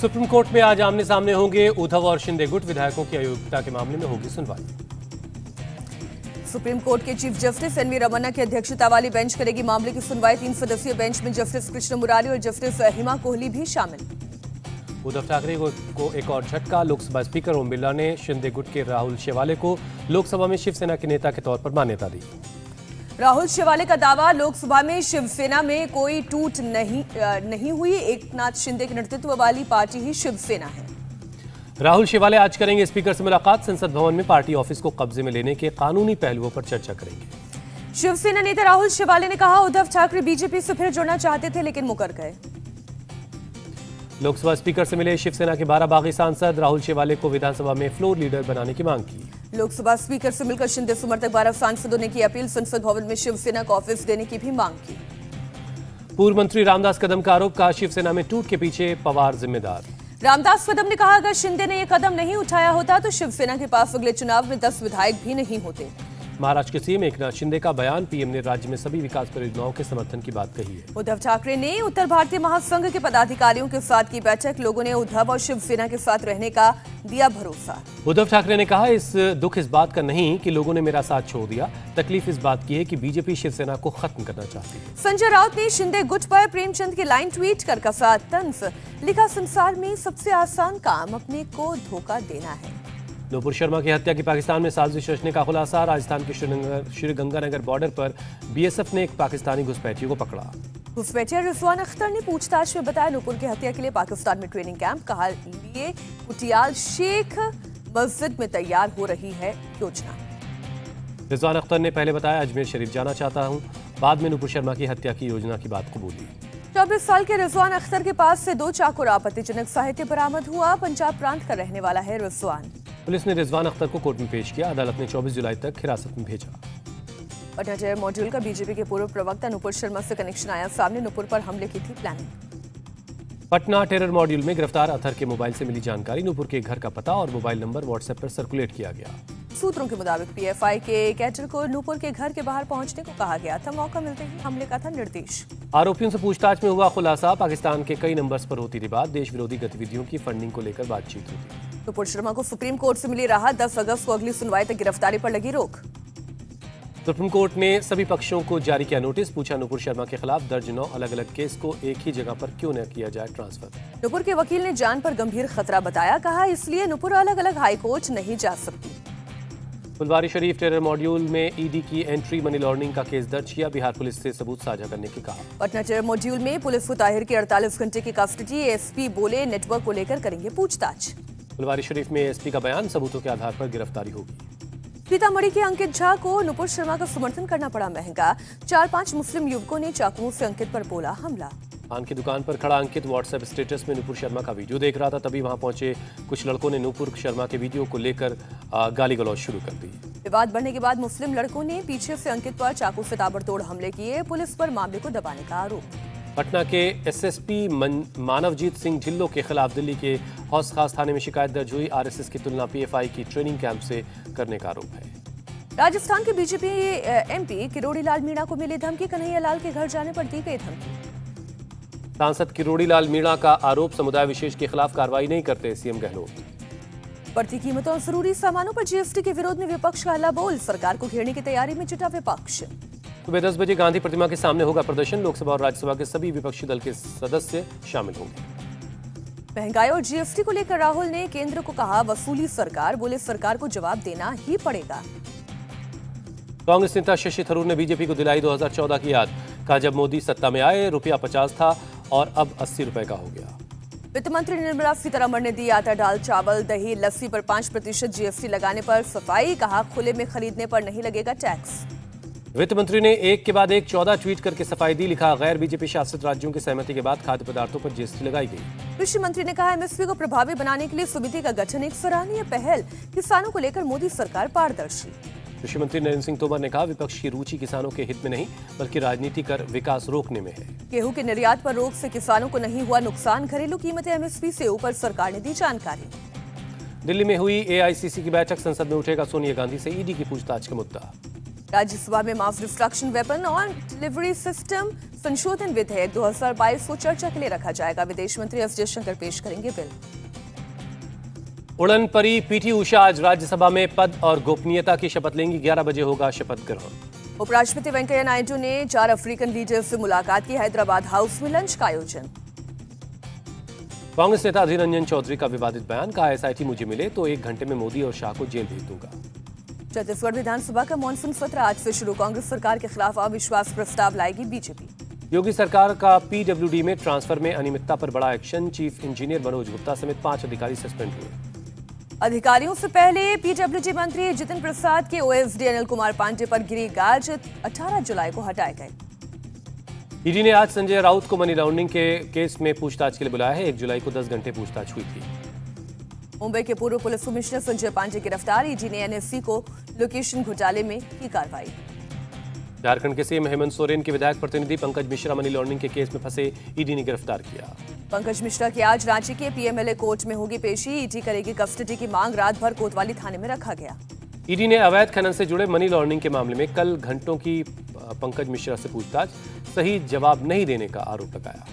Supreme court में आज आमने सामने होंगे उद्धव और शिंदे गुट। विधायकों की अयोग्यता के मामले में होगी सुनवाई। सुप्रीम कोर्ट के चीफ जस्टिस एनवी रमन्ना की अध्यक्षता वाली बेंच करेगी मामले की सुनवाई। 3 सदस्यीय बेंच में जस्टिस कृष्ण मुरारी और जस्टिस हिमा कोहली भी शामिल। उद्धव ठाकरे को एक और झटका। लोकसभा स्पीकर ओम बिरला ने शिंदे गुट के राहुल शेवाले को लोकसभा में शिवसेना के नेता के तौर पर मान्यता दी। राहुल शेवाले का दावा, लोकसभा में शिवसेना में कोई टूट नहीं हुई। एकनाथ शिंदे के नेतृत्व वाली पार्टी ही शिवसेना है। राहुल शेवाले आज करेंगे स्पीकर से मुलाकात। संसद भवन में पार्टी ऑफिस को कब्जे में लेने के कानूनी पहलुओं पर चर्चा करेंगे। शिवसेना नेता राहुल शेवाले ने कहा, उद्धव ठाकरे बीजेपी से फिर जुड़ना चाहते थे लेकिन मुकर गए। लोकसभा स्पीकर से मिले शिवसेना के 12 बागी सांसद। राहुल शेवाले को विधानसभा में फ्लोर लीडर बनाने की मांग की। लोकसभा स्पीकर से मिलकर शिंदे समर्थक 12 सांसदों ने की अपील। संसद भवन में शिवसेना को ऑफिस देने की भी मांग की। पूर्व मंत्री रामदास कदम का आरोप, कहा शिवसेना में टूट के पीछे पवार जिम्मेदार। रामदास कदम ने कहा, अगर शिंदे ने यह कदम नहीं उठाया होता तो शिवसेना के पास अगले चुनाव में 10 विधायक भी नहीं होते। महाराष्ट्र के सीएम एकनाथ शिंदे का बयान, पीएम ने राज्य में सभी विकास परियोजनाओं के समर्थन की बात कही है। उद्धव ठाकरे ने उत्तर भारतीय महासंघ के पदाधिकारियों के साथ की बैठक। लोगों ने उद्धव और शिवसेना के साथ रहने का दिया भरोसा। उद्धव ठाकरे ने कहा, दुख इस बात का नहीं कि लोगों ने मेरा साथ छोड़ दिया, तकलीफ इस बात की है कि बीजेपी शिवसेना को खत्म करना चाहती है। संजय राउत ने शिंदे गुट पर प्रेमचंद की लाइन ट्वीट कर कसा तंज। लिखा, संसार में सबसे आसान काम अपने को धोखा देना है। नूपुर शर्मा की हत्या की पाकिस्तान में साजिश रचने का खुलासा। राजस्थान के श्रीगंगानगर बॉर्डर पर बीएसएफ ने एक पाकिस्तानी घुसपैठियों को पकड़ा। घुसपैठिया रिजवान अख्तर ने पूछताछ में बताया, नूपुर की हत्या के लिए पाकिस्तान में ट्रेनिंग कैंप कहा लिए कुटियाल शेख मस्जिद में तैयार हो रही है योजना। रिजवान अख्तर ने पहले बताया, अजमेर शरीफ जाना चाहता हूं। बाद में नूपुर शर्मा की हत्या की योजना की बात कबूली। 24 साल के रिजवान अख्तर के पास से 2 चाकू और आपत्तिजनक साहित्य बरामद हुआ। पंजाब प्रांत का रहने वाला है रिजवान। पुलिस ने रिजवान अख्तर को कोर्ट में पेश किया। अदालत ने 24 जुलाई तक हिरासत में भेजा। पटना टेरर मॉड्यूल का बीजेपी के पूर्व प्रवक्ता नूपुर शर्मा से कनेक्शन आया सामने। नूपुर पर हमले की थी प्लानिंग। पटना टेरर मॉड्यूल में गिरफ्तार अतहर के मोबाइल से मिली जानकारी। नूपुर के घर का पता और मोबाइल नंबर व्हाट्सएप पर सर्कुलेट किया गया। सूत्रों के मुताबिक पीएफआई के कैडर को नूपुर के घर के बाहर पहुंचने को कहा गया था। मौका मिलते ही हमले का था निर्देश। आरोपियों से पूछताछ में हुआ खुलासा, पाकिस्तान के कई नंबर्स पर होती थी बात। देश विरोधी गतिविधियों की फंडिंग को लेकर बातचीत हुई। नूपुर शर्मा को सुप्रीम कोर्ट से मिली राहत। 10 अगस्त को अगली सुनवाई तक गिरफ्तारी पर लगी रोक। सुप्रीम कोर्ट ने सभी पक्षों को जारी किया नोटिस। पूछा, नूपुर शर्मा के खिलाफ दर्ज 9 अलग अलग केस को एक ही जगह पर क्यों न किया जाए ट्रांसफर। नूपुर के वकील ने जान पर गंभीर खतरा बताया। कहा, इसलिए नूपुर अलग अलग हाईकोर्ट नहीं जा सकती। फुलवारी शरीफ टेरर मॉड्यूल में ईडी की एंट्री, मनी लॉन्ड्रिंग का केस दर्ज किया। बिहार पुलिस से सबूत साझा करने की कहा। पटना टेरर मॉड्यूल में पुलिस को ताहिर की 48 घंटे की कस्टडी। एसपी बोले, नेटवर्क को लेकर करेंगे पूछताछ। फुलवारी शरीफ में एसपी का बयान, सबूतों के आधार पर गिरफ्तारी होगी। सीतामढ़ी के अंकित झा को नूपुर शर्मा का समर्थन करना पड़ा महंगा। 4-5 मुस्लिम युवकों ने चाकुओं से अंकित पर बोला हमला। पान की दुकान पर खड़ा अंकित व्हाट्सएप स्टेटस में नूपुर शर्मा का वीडियो देख रहा था। तभी वहां पहुंचे कुछ लड़कों ने नूपुर शर्मा के वीडियो को लेकर गाली गलौज शुरू कर दी। विवाद बढ़ने के बाद मुस्लिम लड़कों ने पीछे से अंकित पर चाकू से ताबड़तोड़ हमले किए। पुलिस पर मामले को दबाने का आरोप। पटना के एसएसपी मानवजीत सिंह ढिल्लों के खिलाफ दिल्ली के हौस खास थाने में शिकायत दर्ज हुई। आरएसएस की तुलना पीएफआई की ट्रेनिंग कैंप से करने का आरोप है। राजस्थान के बीजेपी एमपी किरोड़ी लाल मीणा को मिली धमकी। कन्हैया लाल के घर जाने पर दी गई धमकी। सांसद किरोड़ी लाल मीणा का आरोप, समुदाय विशेष के खिलाफ कार्रवाई नहीं करते सीएम गहलोत। बढ़ती कीमतों और जरूरी सामानों पर जीएसटी के विरोध में विपक्ष का हल्ला बोल। सरकार को घेरने की तैयारी में जुटा विपक्ष। सुबह 10 बजे गांधी प्रतिमा के सामने होगा प्रदर्शन। लोकसभा और राज्यसभा के सभी विपक्षी दल के सदस्य शामिल होंगे। महंगाई और जीएसटी को लेकर राहुल ने केंद्र को कहा, वसूली सरकार। बोले, सरकार को जवाब देना ही पड़ेगा। कांग्रेस नेता शशि थरूर ने बीजेपी को दिलाई 2014 की याद। कहा, जब मोदी सत्ता में आए रुपया 50 था और अब 80 रुपए का हो गया। वित्त मंत्री निर्मला सीतारमण ने दी आटा, दाल, चावल, दही, लस्सी पर 5% जीएसटी लगाने पर सफाई। कहा, खुले में खरीदने पर नहीं लगेगा टैक्स। वित्त मंत्री ने एक के बाद एक 14 ट्वीट करके सफाई दी। लिखा, गैर बीजेपी शासित राज्यों की सहमति के बाद खाद्य पदार्थों पर जीएसटी लगाई गई। कृषि मंत्री ने कहा, एमएसपी को प्रभावी बनाने के लिए समिति का गठन एक सराहनीय पहल। किसानों को लेकर मोदी सरकार पारदर्शी। कृषि मंत्री नरेंद्र सिंह तोमर ने कहा, विपक्ष की रुचि किसानों के हित में नहीं बल्कि राजनीति कर विकास रोकने में है। गेहूं के निर्यात पर रोक से किसानों को नहीं हुआ नुकसान। घरेलू कीमतें एमएसपी से ऊपर, सरकार ने दी जानकारी। दिल्ली में हुई एआईसीसी की बैठक। संसद में उठेगा सोनिया गांधी से ईडी की पूछताछ का मुद्दा। राज्यसभा में मास डिस्ट्रक्शन वेपन और डिलीवरी सिस्टम संशोधन विधेयक 2022 को चर्चा के लिए रखा जाएगा। विदेश मंत्री एस जयशंकर पेश करेंगे बिल। उड़न परी पीटी उषा आज राज्यसभा में पद और गोपनीयता की शपथ लेंगी। 11 बजे होगा शपथ ग्रहण। उपराष्ट्रपति वेंकैया नायडू ने 4 अफ्रीकन लीडर्स से मुलाकात की। हैदराबाद हाउस में लंच का आयोजन। कांग्रेस नेता अधीर रंजन चौधरी का विवादित बयान, कहा एसआईटी मुझे मिले तो 1 घंटे में मोदी और शाह को जेल भेज दूंगा। छत्तीसगढ़ विधानसभा का मानसून सत्र आज से शुरू। कांग्रेस सरकार के खिलाफ अविश्वास प्रस्ताव लाएगी बीजेपी। योगी सरकार का पीडब्ल्यूडी में ट्रांसफर में अनियमितता पर बड़ा action. Chief engineer Manoj Gupta समेत 5 अधिकारी सस्पेंड हुए। अधिकारियों से पहले पीडब्ल्यूडी मंत्री जितिन प्रसाद के ओएसडी अनिल कुमार पांडे पर गिरी गाज। 18 जुलाई को हटाए गए। ईडी ने आज संजय राउत को मनी लॉन्ड्रिंग के केस में पूछताछ के लिए बुलाया है। 1 जुलाई को 10 घंटे पूछताछ हुई थी। मुंबई के पूर्व पुलिस कमिश्नर संजय पांडे गिरफ्तार। ईडी ने एनएससी को लोकेशन घोटाले में की कार्रवाई। झारखंड के सीएम हेमंत सोरेन के विधायक प्रतिनिधि पंकज मिश्रा मनी लॉन्ड्रिंग के केस में फंसे, ईडी ने गिरफ्तार किया। पंकज मिश्रा की आज रांची के पीएमएलए कोर्ट में होगी पेशी। ईडी करेगी कस्टडी की मांग। रात भर कोतवाली थाने में रखा गया। ईडी ने अवैध खनन से जुड़े मनी लॉन्ड्रिंग के मामले में कल घंटों की पंकज मिश्रा से पूछताछ, सही जवाब नहीं देने का आरोप लगाया।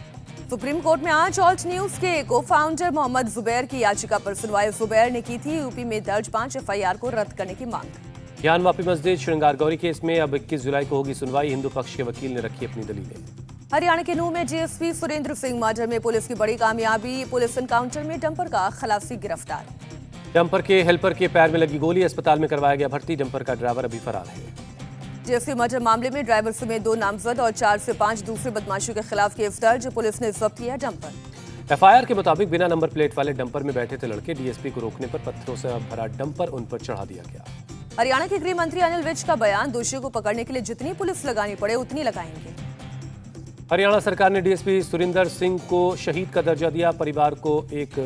सुप्रीम कोर्ट में आज ऑल्ट न्यूज के को फाउंडर मोहम्मद जुबैर की याचिका पर सुनवाई। जुबैर ने की थी यूपी में दर्ज 5 एफआईआर को रद्द करने की मांग। ज्ञान वापी मस्जिद श्रृंगार गौरी केस में अब 21 जुलाई को होगी सुनवाई। हिंदू पक्ष के वकील ने रखी अपनी दलीलें। हरियाणा के नूंह में डीएसपी सुरेंद्र सिंह मर्डर में पुलिस की बड़ी कामयाबी। पुलिस एनकाउंटर में डंपर का खलासी गिरफ्तार। डंपर के हेल्पर के पैर में लगी गोली, अस्पताल में करवाया गया भर्ती। डंपर का ड्राइवर अभी फरार है। डीएसपी मर्डर मामले में ड्राइवर समेत 2 नामजद और 4 से 5 दूसरे बदमाशों के खिलाफ केस दर्ज। पुलिस ने जब्त किया डंपर। एफआईआर के मुताबिक बिना नंबर प्लेट वाले डंपर में बैठे थे लड़के। डीएसपी को रोकने पर पत्थरों से भरा डंपर उन पर चढ़ा दिया गया। हरियाणा के गृह मंत्री अनिल विज का बयान, दोषियों को पकड़ने के लिए जितनी पुलिस लगानी पड़े उतनी लगाएंगे। हरियाणा सरकार ने डीएसपी सुरिंदर सिंह को शहीद का दर्जा दिया। परिवार को 1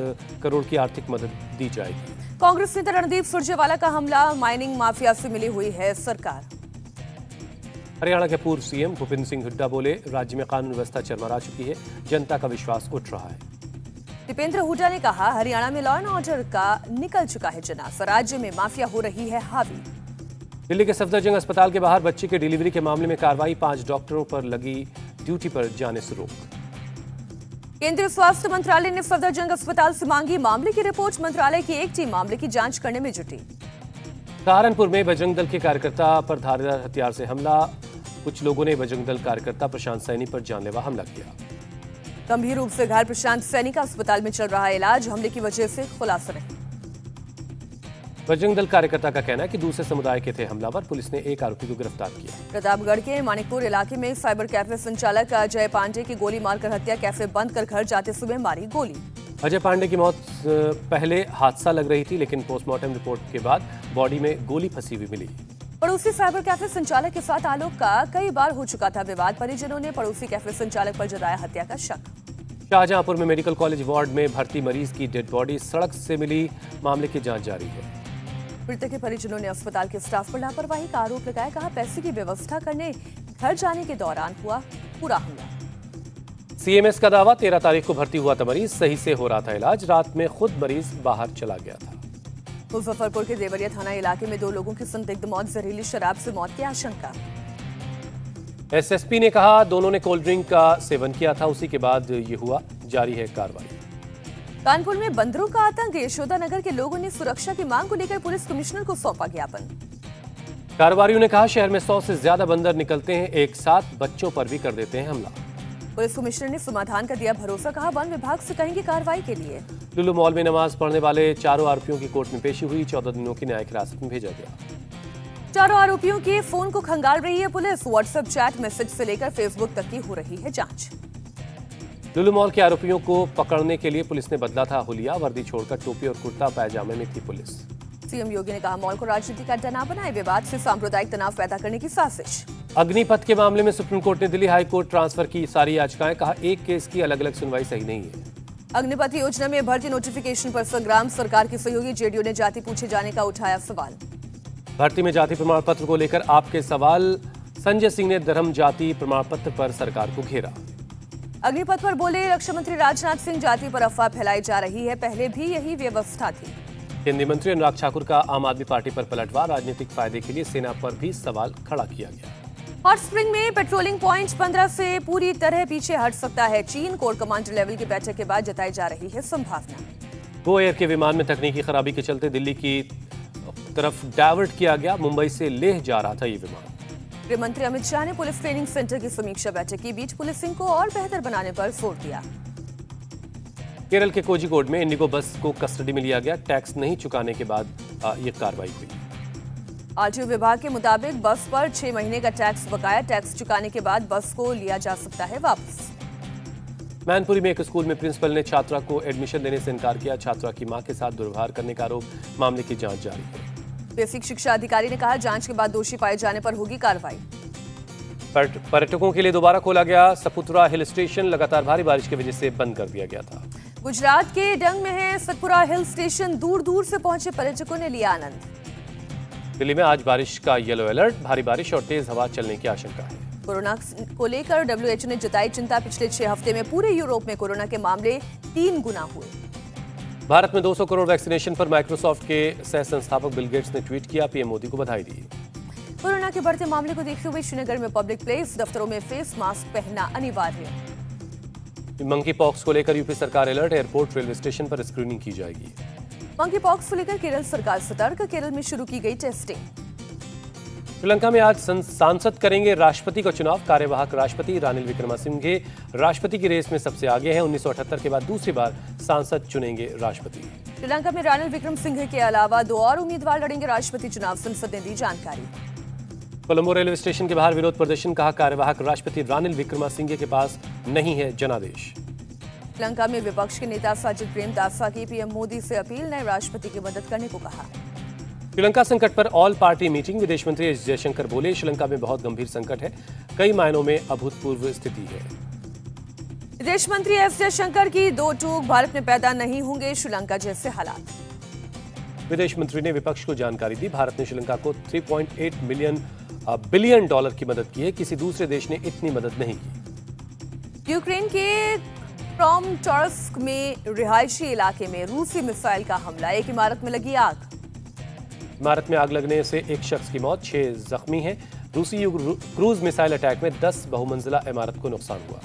करोड़ की आर्थिक मदद दी जाएगी। कांग्रेस नेता रणदीप सुरजेवाला का हमला, माइनिंग माफिया से मिली हुई है सरकार। हरियाणा के पूर्व सीएम भूपेंद्र सिंह हुड्डा बोले, राज्य में कानून व्यवस्था चरमरा चुकी है, जनता का विश्वास उठ रहा है। दीपेंद्र हुड्डा ने कहा, हरियाणा में लॉ एंड ऑर्डर का निकल चुका है जनासा। राज्य में माफिया हो रही है हावी। दिल्ली के सफदरजंग अस्पताल के बाहर बच्ची के डिलीवरी के मामले में कार्रवाई। 5 डॉक्टरों पर लगी ड्यूटी पर जाने से रोक। केंद्रीय स्वास्थ्य मंत्रालय ने सफदरजंग अस्पताल से मांगी मामले की रिपोर्ट। मंत्रालय की एक टीम मामले की जांच करने में जुटी। सहारनपुर में बजरंग दल के कार्यकर्ता पर धारदार हथियार से हमला। कुछ लोगों ने बजरंग दल कार्यकर्ता प्रशांत सैनी पर जानलेवा हमला किया। गंभीर रूप से घायल प्रशांत सैनी का अस्पताल में चल रहा इलाज। हमले की वजह से खुलासा नहीं। बजरंग दल कार्यकर्ता का कहना है कि दूसरे समुदाय के थे हमलावर। पुलिस ने 1 आरोपी को गिरफ्तार किया। प्रतापगढ़ के मानिकपुर इलाके में साइबर कैफे संचालक अजय पांडे की गोली मारकर हत्या। कैफे बंद कर घर जाते समय मारी गोली। अजय पांडे की मौत पहले हादसा लग रही थी, लेकिन पोस्टमार्टम रिपोर्ट के बाद बॉडी में गोली फंसी हुई मिली। पड़ोसी साइबर कैफे संचालक के साथ आलोक का कई बार हो चुका था विवाद। परिजनों ने पड़ोसी कैफे संचालक पर जताया हत्या का शक। शाहजहांपुर में मेडिकल कॉलेज वार्ड में भर्ती मरीज की डेड बॉडी सड़क से मिली। मामले की जांच जारी है। मृतक के परिजनों ने अस्पताल के स्टाफ पर लापरवाही का आरोप लगाया। कहा, पैसे की व्यवस्था करने घर जाने के दौरान हुआ पूरा हमला। सीएमएस का दावा, 13 तारीख को भर्ती हुआ था मरीज, सही से हो रहा था इलाज। रात में खुद मरीज बाहर चला गया था। मुजफ्फरपुर के देवरिया थाना इलाके में 2 लोगों की संदिग्ध मौत। जहरीली शराब से मौत की आशंका। एसएसपी ने कहा, दोनों ने कोल्ड ड्रिंक का सेवन किया था, उसी के बाद ये हुआ। जारी है कार्रवाई। कानपुर में बंदरों का आतंक। यशोदानगर के लोगों ने सुरक्षा की मांग को लेकर पुलिस कमिश्नर को सौंपा ज्ञापन। कारोबारियों ने कहा, शहर में 100 से ज्यादा बंदर निकलते हैं एक साथ, बच्चों पर भी कर देते हैं हमला। पुलिस कमिश्नर ने समाधान का दिया भरोसा। कहा, वन विभाग से कहेंगे कार्रवाई के लिए। लुलु मॉल में नमाज पढ़ने वाले 4 आरोपियों की कोर्ट में पेशी हुई। 14 दिनों की न्यायिक हिरासत में भेजा गया। 4 आरोपियों के फोन को खंगाल रही है पुलिस। व्हाट्सएप चैट मैसेज से लेकर फेसबुक तक की हो रही है जांच। लुलु मॉल के आरोपियों को पकड़ने के लिए पुलिस ने बदला था हुलिया। वर्दी छोड़कर टोपी और कुर्ता पैजामे में थी पुलिस। सीएम योगी ने कहा, मॉल को राजनीति का अड्डा न बनाए। विवाद से सांप्रदायिक तनाव पैदा करने की साजिश। अग्निपथ के मामले में सुप्रीम कोर्ट ने दिल्ली हाई कोर्ट ट्रांसफर की सारी याचिकाएं। कहा, एक केस की अलग अलग सुनवाई सही नहीं है। अग्निपथ योजना में भर्ती नोटिफिकेशन पर संग्राम। सरकार की सहयोगी जेडीयू ने जाति पूछे जाने का उठाया सवाल। भर्ती में जाति प्रमाण पत्र को लेकर आपके सवाल। संजय सिंह ने धर्म जाति प्रमाण पत्र पर सरकार को घेरा। अग्निपथ पर बोले रक्षा मंत्री राजनाथ सिंह, जाति पर अफवाह फैलाई जा रही है, पहले भी यही व्यवस्था थी। केंद्रीय मंत्री अनुराग ठाकुर का आम आदमी पार्टी पर पलटवार, राजनीतिक फायदे के लिए सेना पर भी सवाल खड़ा किया गया। हॉट स्प्रिंग में पेट्रोलिंग पॉइंट 15 से पूरी तरह पीछे हट सकता है चीन। कोर कमांडर लेवल की बैठक के बाद जताई जा रही है संभावना। गो एयर के विमान में तकनीकी खराबी के चलते दिल्ली की तरफ डायवर्ट किया गया। मुंबई से लेह जा रहा था ये विमान। गृह मंत्री अमित शाह ने पुलिस ट्रेनिंग सेंटर की समीक्षा बैठक की बीच पुलिसिंग को और बेहतर बनाने पर जोर दिया। केरल के कोझिकोड में इंडिगो बस को कस्टडी में लिया गया। टैक्स नहीं चुकाने के बाद ये कार्रवाई हुई। आरटीओ विभाग के मुताबिक बस पर 6 महीने का टैक्स बकाया। टैक्स चुकाने के बाद बस को लिया जा सकता है वापस। मैनपुरी में एक स्कूल में प्रिंसिपल ने छात्रा को एडमिशन देने से इनकार किया। छात्रा की मां के साथ दुर्व्यवहार करने का आरोप। मामले की जांच जारी है। बेसिक शिक्षा अधिकारी ने कहा जांच के बाद दोषी पाए जाने पर होगी कार्रवाई। पर्यटकों के लिए दोबारा खोला गया सतपुरा हिल स्टेशन। लगातार भारी बारिश की वजह से बंद कर दिया गया था। गुजरात के डंग में है सतपुरा हिल स्टेशन। दूर दूर से पहुंचे पर्यटकों ने लिया आनंद। दिल्ली में आज बारिश का येलो अलर्ट। भारी बारिश और तेज हवा चलने की आशंका है। कोरोना को लेकर WHO ने जताई चिंता। पिछले 6 हफ्ते में पूरे यूरोप में कोरोना के मामले 3 गुना हुए। भारत में 200 करोड़ वैक्सीनेशन पर माइक्रोसॉफ्ट के सह संस्थापक बिल गेट्स ने ट्वीट किया। पीएम मोदी को बधाई दी। कोरोना के बढ़ते मामले को देखते हुए श्रीनगर में पब्लिक प्लेस, दफ्तरों में फेस मास्क पहनना अनिवार्य। मंकी पॉक्स को लेकर यूपी सरकार अलर्ट। एयरपोर्ट, रेलवे स्टेशन पर स्क्रीनिंग की जाएगी। मंकी पॉक्स को लेकर केरल सरकार सतर्क। केरल में शुरू की गई टेस्टिंग। श्रीलंका में आज सांसद करेंगे राष्ट्रपति का चुनाव। कार्यवाहक राष्ट्रपति रानिल विक्रमसिंघे राष्ट्रपति की रेस में सबसे आगे हैं। 1978 के बाद दूसरी बार सांसद चुनेंगे राष्ट्रपति। श्रीलंका में रानिल विक्रमसिंघे के अलावा 2 और उम्मीदवार लड़ेंगे राष्ट्रपति चुनाव। संसद ने दी जानकारी। कोलंबो रेलवे स्टेशन के बाहर विरोध प्रदर्शन। कहा कार्यवाहक राष्ट्रपति रानिल विक्रमसिंघे के पास नहीं है जनादेश। श्रीलंका में विपक्ष के नेता साजिद प्रेमदासा की पीएम मोदी से अपील। नए राष्ट्रपति की मदद करने को कहा। श्रीलंका संकट पर ऑल पार्टी मीटिंग। विदेश मंत्री एस जयशंकर बोले श्रीलंका में बहुत गंभीर संकट है। कई मायनों में अभूतपूर्व स्थिति है। विदेश मंत्री एस जयशंकर की 2 टूक। भारत में पैदा नहीं होंगे श्रीलंका जैसे हालात। विदेश मंत्री ने विपक्ष को जानकारी दी। भारत ने श्रीलंका को 3.8 बिलियन डॉलर की मदद की है। किसी दूसरे देश ने इतनी मदद नहीं की। यूक्रेन के क्रामाटोर्स्क में रिहायशी इलाके में रूसी मिसाइल का हमला। एक इमारत में लगी आग। इमारत में आग लगने से एक शख्स की मौत, 6 जख्मी हैं। रूसी क्रूज मिसाइल अटैक में 10 बहुमंजिला इमारत को नुकसान हुआ।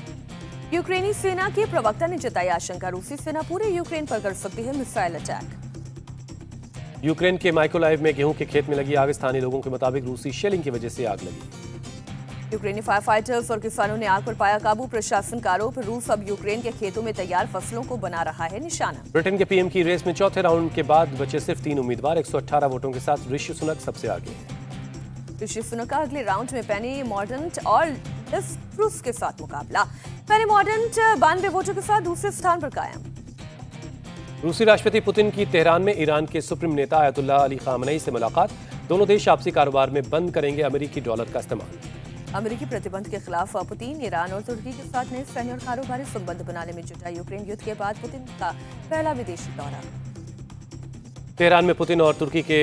यूक्रेनी सेना के प्रवक्ता ने जताई आशंका। रूसी सेना पूरे यूक्रेन पर कर सकती है मिसाइल अटैक। यूक्रेन के माइकोलाइव में गेहूं के खेत में लगी आग। स्थानीय लोगों के मुताबिक रूसी शेलिंग की वजह से आग लगी। यूक्रेनी फायर फाइटर्स और किसानों ने आग पर पाया काबू। प्रशासन का आरोप। रूस अब यूक्रेन के खेतों में तैयार फसलों को बना रहा है निशाना। ब्रिटेन के पीएम की रेस में चौथे राउंड के बाद बचे सिर्फ 3 उम्मीदवार। 118 वोटों के साथ ऋषि सुनक सबसे आगे हैं। ऋषि सुनक का अगले राउंड में पेनी मॉर्डेंट और लिज ट्रुस के साथ मुकाबला। पेनी मॉर्डेंट 92 वोटों के साथ दूसरे स्थान पर कायम। रूसी राष्ट्रपति पुतिन की तेहरान में ईरान के सुप्रीम नेता आयतुल्लाह अली खामनेई से मुलाकात। दोनों देश आपसी कारोबार में बंद करेंगे अमेरिकी डॉलर का इस्तेमाल। अमेरिकी प्रतिबंध के खिलाफ पुतिन ईरान और तुर्की के साथ नए सैन्य और कारोबारी संबंध बनाने में जुटा। यूक्रेन युद्ध के बाद पुतिन का पहला विदेशी दौरा। तेहरान में पुतिन और तुर्की के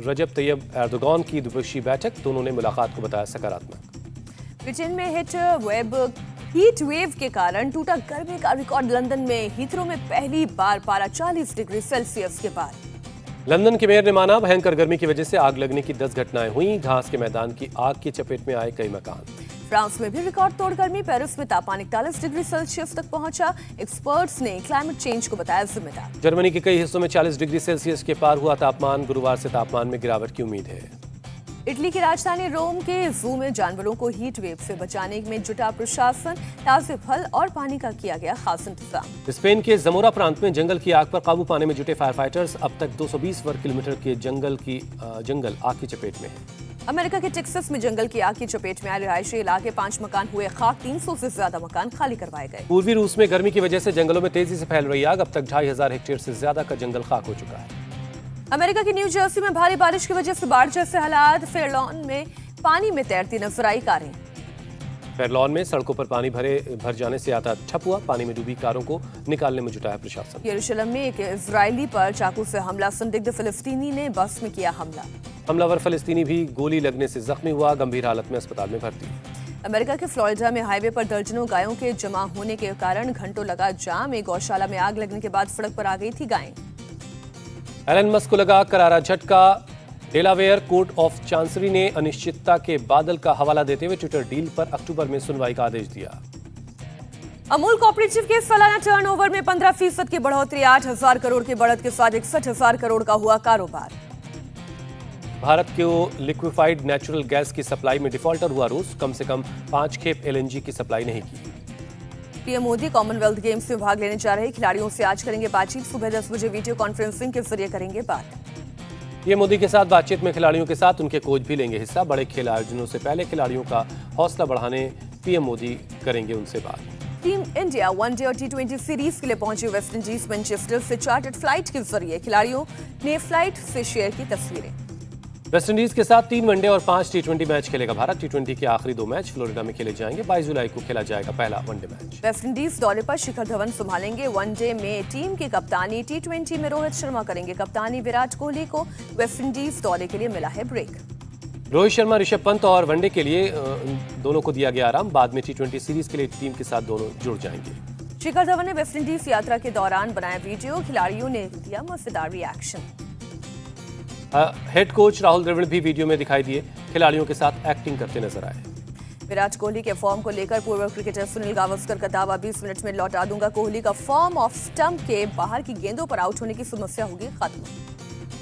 रजब तैयब एर्दोगान की द्विपक्षीय बैठक। दोनों ने मुलाकात को बताया सकारात्मक। ब्रिटेन में हीट वेव के कारण टूटा गर्मी का रिकॉर्ड। लंदन में हीथरो में पहली बार पारा 40 डिग्री सेल्सियस के पार। लंदन के मेयर ने माना भयंकर गर्मी की वजह से आग लगने की 10 घटनाएं हुई। घास के मैदान की आग की चपेट में आए कई मकान। फ्रांस में भी रिकॉर्ड तोड़ गर्मी। पेरिस में तापमान 41 डिग्री सेल्सियस तक पहुंचा। एक्सपर्ट्स ने क्लाइमेट चेंज को बताया जिम्मेदार। जर्मनी के कई हिस्सों में 40 डिग्री सेल्सियस के पार हुआ तापमान। गुरुवार से तापमान में गिरावट की उम्मीद है। इटली की राजधानी रोम के जू में जानवरों को हीट वेव से बचाने में जुटा प्रशासन। ताजे फल और पानी का किया गया खास इंतजाम। स्पेन के जमोरा प्रांत में जंगल की आग पर काबू पाने में जुटे फायर फाइटर्स। अब तक 220 वर्ग किलोमीटर के जंगल आग की चपेट में है। अमेरिका के टेक्सास में जंगल की आग की चपेट में आए रिहायशी इलाके। 5 मकान हुए खाक। 300 से ज्यादा मकान खाली करवाए गए। पूर्वी रूस में गर्मी की वजह से जंगलों में तेजी से फैल रही आग। अब तक 2500 हेक्टेयर से ज्यादा का जंगल खाक हो चुका है। अमेरिका की न्यू जर्सी में भारी बारिश की वजह से बाढ़ जैसे हालात। फेयरलॉन में पानी में तैरती नजर आई कारें। फेयरलॉन में सड़कों पर पानी भर जाने से यातायात ठप हुआ। पानी में डूबी कारों को निकालने में जुटा है प्रशासन। यरूशलेम में एक इजरायली पर चाकू से हमला। संदिग्ध फिलिस्तीनी ने बस में किया हमला। हमलावर फिलिस्तीनी भी गोली लगने से जख्मी हुआ। गंभीर हालत में अस्पताल में भर्ती। अमेरिका के फ्लोरिडा में हाईवे पर दर्जनों गायों के जमा होने के कारण घंटों लगा जाम। एक गौशाला में आग लगने के बाद सड़क पर आ गई थी गायें। एलन मस्क को लगा करारा झटका। डेलावेयर कोर्ट ऑफ चांसरी ने अनिश्चितता के बादल का हवाला देते हुए ट्विटर डील पर अक्टूबर में सुनवाई का आदेश दिया। अमूल कोऑपरेटिव के सालाना टर्नओवर में 15% की बढ़ोतरी, 8,000 करोड़ की बढ़त के साथ 61,000 करोड़ का हुआ कारोबार। भारत को लिक्विफाइड नेचुरल गैस की सप्लाई में डिफॉल्टर हुआ रूस, कम से कम 5 खेप एलएनजी की सप्लाई नहीं की। पीएम मोदी कॉमनवेल्थ गेम्स में भाग लेने जा रहे खिलाड़ियों से आज करेंगे बातचीत। सुबह 10 बजे वीडियो कॉन्फ्रेंसिंग के जरिए करेंगे बात। पीएम मोदी के साथ बातचीत में खिलाड़ियों के साथ उनके कोच भी लेंगे हिस्सा। बड़े खेल आयोजनों से पहले खिलाड़ियों का हौसला बढ़ाने पीएम मोदी करेंगे उनसे बात। टीम इंडिया वनडे और T20 सीरीज के लिए पहुंची वेस्टइंडीज। मैनचेस्टर से चार्टर्ड फ्लाइट के जरिए खिलाड़ियों ने फ्लाइट से शेयर की तस्वीरें। वेस्टइंडीज के साथ 3 वनडे और 5 T20 मैच खेलेगा भारत। T20 के आखिरी 2 मैच फ्लोरिडा में खेले जाएंगे। 22 जुलाई को खेला जाएगा पहला वनडे मैच। वेस्टइंडीज दौरे पर शिखर धवन संभालेंगे वनडे में टीम की कप्तानी। T20 में रोहित शर्मा करेंगे कप्तानी। विराट कोहली को वेस्टइंडीज दौरे के लिए मिला है ब्रेक। रोहित शर्मा, ऋषभ पंत और वनडे के लिए दोनों को दिया गया आराम। बाद में T20 सीरीज के लिए टीम के साथ दोनों जुड़ जाएंगे। शिखर धवन ने वेस्टइंडीज यात्रा के दौरान बनाया वीडियो। खिलाड़ियों ने दिया मजेदार reaction. Head coach Rahul Dravid भी वीडियो में दिखाई दिए, खिलाड़ियों के साथ एक्टिंग करते नजर आए। विराट कोहली के फॉर्म को लेकर पूर्व क्रिकेटर सुनील गावस्कर का दावा, 20 मिनट में लौटा दूंगा। कोहली का फॉर्म ऑफ स्टंप के बाहर की गेंदों पर आउट होने की समस्या होगी खत्म।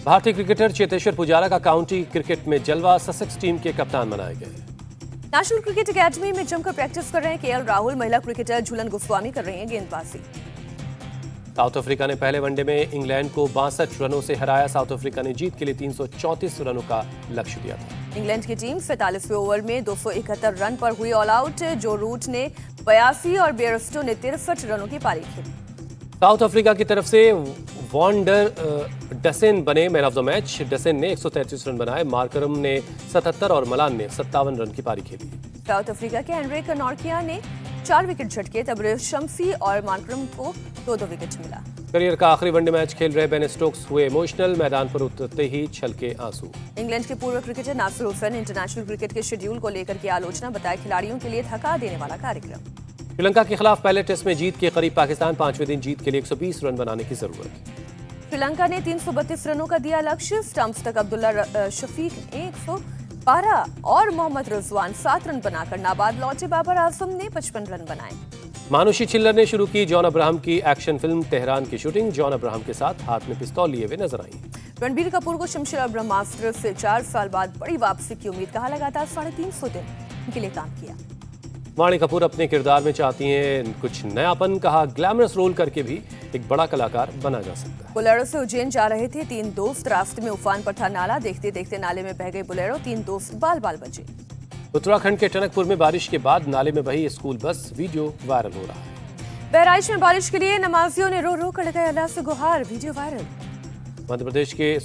भारतीय क्रिकेटर चेतेश्वर पुजारा का काउंटी क्रिकेट में जलवा, ससेक्स टीम के कप्तान बनाए गए। नेशनल क्रिकेट एकेडमी में जमकर प्रैक्टिस कर रहे हैं केएल राहुल। महिला क्रिकेटर झूलन गोस्वामी कर रही हैं गेंदबाजी। साउथ अफ्रीका ने पहले वनडे में इंग्लैंड को 62 रनों से हराया। साउथ अफ्रीका ने जीत के लिए 334 रनों का लक्ष्य दिया था। इंग्लैंड की टीम 47वें ओवर में 271 रन पर हुई ऑल आउट। जो रूट ने 82 और बेयरस्टो ने 63 रनों की पारी खेली। साउथ अफ्रीका की तरफ से वॉन्डर डसेन बने मैन ऑफ द मैच। डसेन ने 133 रन बनाए। मार्करम ने 77 और मलान ने 57 रन की पारी खेली। साउथ अफ्रीका के एनरिक नॉर्किया ने 4 विकेट झटके। तबरेज शम्सी और मार्करम को 2-2 विकेट मिला। करियर का आखिरी वनडे मैच खेल रहे बेन स्टोक्स हुए इमोशनल, मैदान पर उतरते ही छलके आंसू। इंग्लैंड के पूर्व क्रिकेटर नासिर हुसैन ने इंटरनेशनल क्रिकेट के शेड्यूल को लेकर की आलोचना, बताया खिलाड़ियों के लिए थका देने वाला कार्यक्रम। श्रीलंका के खिलाफ पहले टेस्ट में जीत के करीब, पाकिस्तान 5वें दिन जीत के लिए 120 रन बनाने की जरूरत। श्रीलंका ने 332 रनों का दिया लक्ष्य। स्टंप्स तक अब्दुल्ला शफीक 112 और मोहम्मद रिजवान 7 रन बनाकर नाबाद लौटे। बाबर आजम ने 55 रन बनाए। मानुषी छिल्लर ने शुरू की जॉन अब्राहम की एक्शन फिल्म तेहरान की शूटिंग। जॉन अब्राहम के साथ हाथ में पिस्तौल लिए हुए नजर आई। रणबीर कपूर को शमशेर ब्रह्मास्त्र से 4 साल बाद बड़ी वापसी की उम्मीद, कहा लगातार 350 दिन उनके लिए काम किया। वाणी कपूर अपने किरदार में चाहती हैं कुछ नयापन, कहा ग्लैमरस रोल करके भी एक बड़ा कलाकार बना जा सकता है। बोलेरो से उज्जैन जा रहे थे 3 दोस्त, रास्ते में उफान पर था नाला। देखते देखते नाले में बह गए बोलेरो, 3 दोस्त बाल बाल बचे। उत्तराखंड के टनकपुर में बारिश के बाद नाले में बही स्कूल बस, वीडियो वायरल हो रहा है। बहराइच में बारिश के लिए नमाजियों ने रो रो कर लगाए अल्लाह से गुहार, वीडियो वायरल। मध्य प्रदेश के एक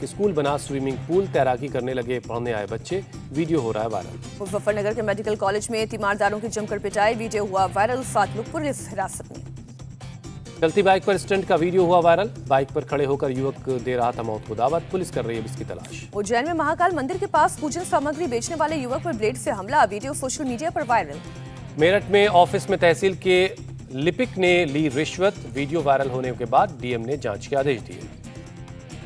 स्कूल बना स्विमिंग पूल, तैराकी करने लगे पढ़ने आए बच्चे, वीडियो हो रहा है वायरल। मुजफ्फरनगर के मेडिकल कॉलेज में तीमारदारों की जमकर पिटाई, वीडियो हुआ वायरल। 7 लोग पुलिस हिरासत में। चलती बाइक पर स्टंट का वीडियो हुआ वायरल। बाइक पर खड़े होकर युवक दे रहा था मौत को दावत, पुलिस कर रही है इसकी तलाश। उज्जैन में महाकाल मंदिर के पास पूजन सामग्री बेचने वाले युवक पर ब्लेड से हमला, वीडियो सोशल मीडिया पर वायरल। मेरठ में ऑफिस में तहसील के लिपिक ने ली रिश्वत, वीडियो वायरल होने के बाद डीएम ने जांच के आदेश दिए।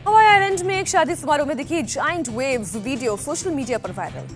हवाई आइलैंड में एक शादी समारोह में दिखी giant waves, video social media पर वायरल।